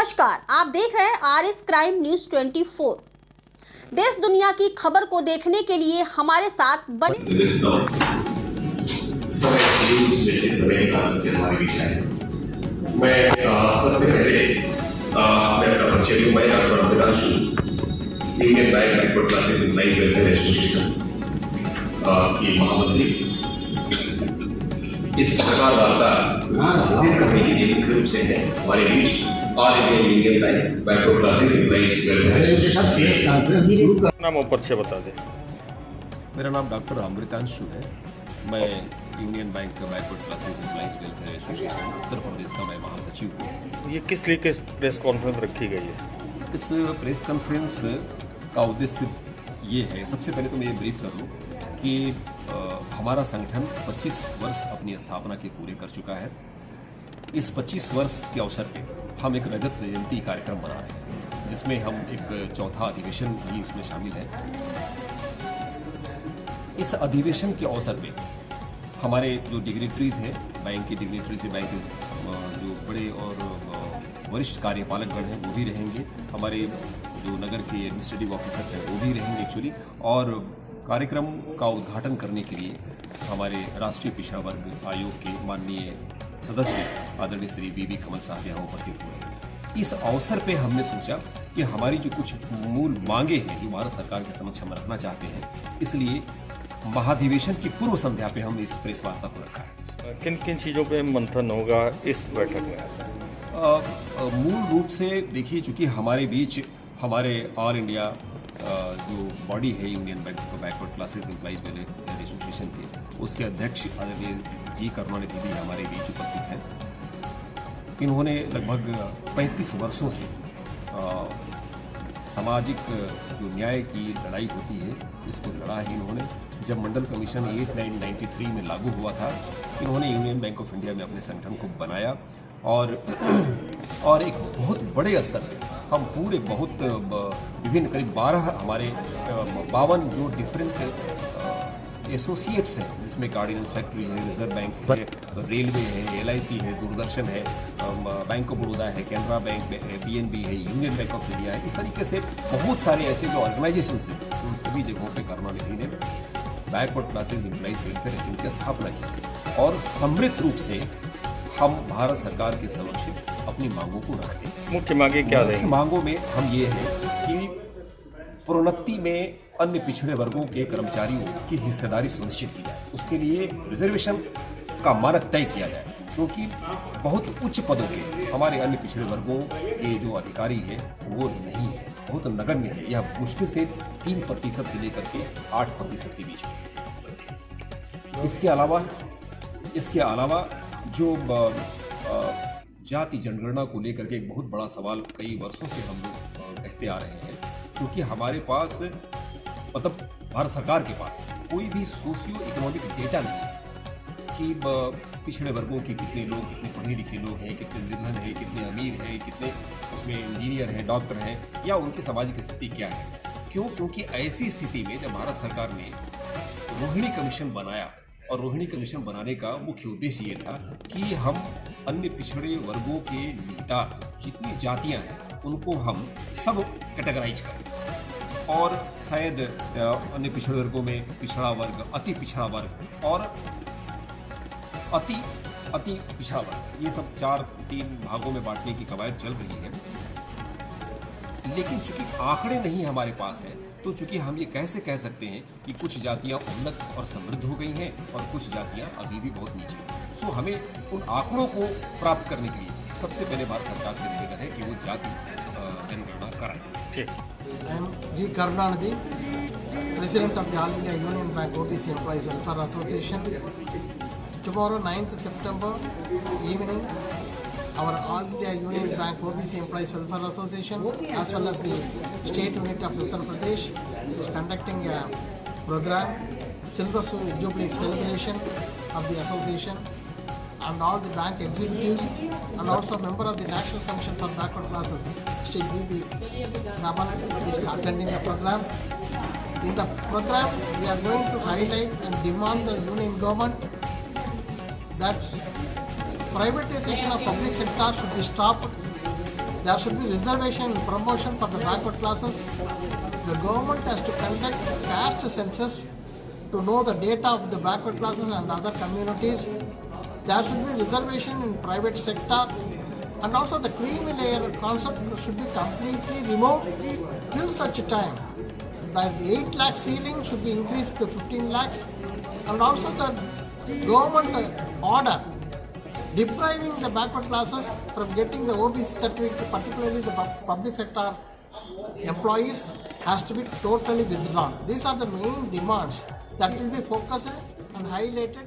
नमस्कार, आप देख रहे हैं आरएस क्राइम न्यूज 24। देश दुनिया की खबर को देखने के लिए हमारे साथ बने। मैं सबसे पहले मैं अपना परिचय दूं। मैं doctor Amritanshu, union Bank Backward Classes Employees Welfare association की महामंत्री। इस पत्रकार वार्ता संबोधित करने के लिए मुख्य रूप से है हमारे बीच All India Union Bank Backward Classes Employees Welfare Association. नाम और परिचय बता दें। मेरा नाम डॉक्टर अमृतांशु है। मैं Union Bank Backward Classes Employees Welfare Association Uttar Pradesh का मैं महासचिव हूँ। ये किस लिए प्रेस कॉन्फ्रेंस रखी गई है? इस प्रेस कॉन्फ्रेंस का उद्देश्य ये है, सबसे पहले तो मैं ये ब्रीफ कर लूँ कि हमारा संगठन 25 वर्ष अपनी स्थापना के पूरे कर चुका है। इस 25 वर्ष के अवसर पे हम एक रजत जयंती कार्यक्रम बना रहे हैं, जिसमें हम एक चौथा अधिवेशन भी उसमें शामिल है। इस अधिवेशन के अवसर पे हमारे जो डिग्नेटरीज हैं, बैंक की डिग्नेटरीज है, बैंक के जो बड़े और वरिष्ठ कार्यपालकगण हैं वो भी रहेंगे, हमारे जो नगर के एडमिनिस्ट्रेटिव ऑफिसर्स हैं वो भी रहेंगे एक्चुअली। और कार्यक्रम का उद्घाटन करने के लिए हमारे राष्ट्रीय पिछड़ा वर्ग आयोग के माननीय सदस्य आदरणीय श्री वी कमल साहब यहाँ उपस्थित हुए। इस अवसर पे हमने सोचा कि हमारी जो कुछ मूल मांगे हैं जो भारत सरकार के समक्ष हम रखना चाहते हैं, इसलिए महाधिवेशन की पूर्व संध्या पे हमने इस प्रेस वार्ता को रखा है। किन किन चीज़ों पे मंथन होगा इस बैठक में? मूल रूप से देखिए, चूँकि हमारे बीच हमारे ऑल इंडिया जो बॉडी है union Bank Backward Classes Employees Welfare association के, उसके अध्यक्ष आदरणीय जी करुणानिधि भी हमारे बीच उपस्थित हैं। इन्होंने लगभग 35 वर्षों से सामाजिक जो न्याय की लड़ाई होती है इसको लड़ा है इन्होंने। जब मंडल कमीशन 8993 में लागू हुआ था, इन्होंने यूनियन बैंक ऑफ इंडिया में अपने संगठन को बनाया और एक बहुत बड़े स्तर पे हम पूरे बहुत विभिन्न करीब 12 हमारे 52 जो डिफरेंट एसोसिएट्स हैं, जिसमें गार्डियंस फैक्ट्री है, रिजर्व बैंक है, रेलवे है, LIC है, दूरदर्शन है, बैंक ऑफ बड़ौदा है, कैनरा बैंक है, PNB है, यूनियन बैंक ऑफ इंडिया है। इस तरीके से बहुत सारे ऐसे जो ऑर्गेनाइजेशंस हैं, उन सभी जगहों पे करुणानिधि ने backward Classes Employees Welfare association की स्थापना की है। और सम्मिलित रूप से हम भारत सरकार के समक्ष अपनी मांगों को रखते हैं। मुख्य मांगे क्या रहेंगी? मुख्य मांगों में हम ये है कि प्रोन्नति में अन्य पिछड़े वर्गों के कर्मचारियों की हिस्सेदारी सुनिश्चित की जाए, उसके लिए रिजर्वेशन का मानक तय किया जाए, क्योंकि बहुत उच्च पदों के हमारे अन्य पिछड़े वर्गों के जो अधिकारी हैं वो नहीं है, बहुत नगण्य है। यह मुश्किल से 3% से लेकर के 8% के बीच में है। इसके अलावा जो जाति जनगणना को लेकर के एक बहुत बड़ा सवाल कई वर्षों से हम लोग कहते आ रहे हैं, क्योंकि हमारे पास मतलब भारत सरकार के पास कोई भी सोशियो इकोनॉमिक डेटा नहीं है कि पिछड़े वर्गों के कितने लोग, कितने पढ़े लिखे लोग हैं, कितने निर्धन हैं, कितने अमीर हैं, कितने उसमें इंजीनियर हैं, डॉक्टर हैं, या उनकी सामाजिक स्थिति क्या है। क्योंकि ऐसी स्थिति में जब भारत सरकार ने रोहिणी कमीशन बनाया, और रोहिणी कमीशन बनाने का मुख्य उद्देश्य ये था कि हम अन्य पिछड़े वर्गों के निहितार्थ जितनी जातियां हैं उनको हम सब कैटेगराइज करें, और शायद अन्य पिछड़े वर्गों में पिछड़ा वर्ग, अति पिछड़ा वर्ग और अति पिछड़ा वर्ग, ये सब 3 भागों में बांटने की कवायद चल रही है। लेकिन चूंकि आंकड़े नहीं हमारे पास है, तो चूंकि हम ये कैसे कह सकते हैं कि कुछ जातियां उन्नत और समृद्ध हो गई हैं और कुछ जातियां अभी भी बहुत नीचे हैं। सो हमें उन आंकड़ों को प्राप्त करने के लिए सबसे पहले भारत सरकार से निवेदन है कि वो जाति जनगणना कराएं। ठीक। I am G. Karunanidhi, President of the All India Union Bank OBC Employees Welfare Association. Tomorrow, 9th September evening, our All India Union Bank OBC Employees Welfare Association as well as the state unit of Uttar Pradesh is conducting a program, Silver Jubilee celebration of the association, and all the bank executives and also member of the National Commission for Backward Classes, State VB Kamal, is attending the program. In the program, we are going to highlight and demand the union government that privatization of public sector should be stopped There should be reservation and promotion for the backward classes. The government has to conduct caste census to know the data of the backward classes and other communities. There should be reservation in private sector, and also the creamy layer concept should be completely removed till such time that 8 lakh ceiling should be increased to 15 lakhs, and also the government order depriving the backward classes from getting the OBC certificate, particularly the public sector employees, has to be totally withdrawn. These are the main demands that will be focused and highlighted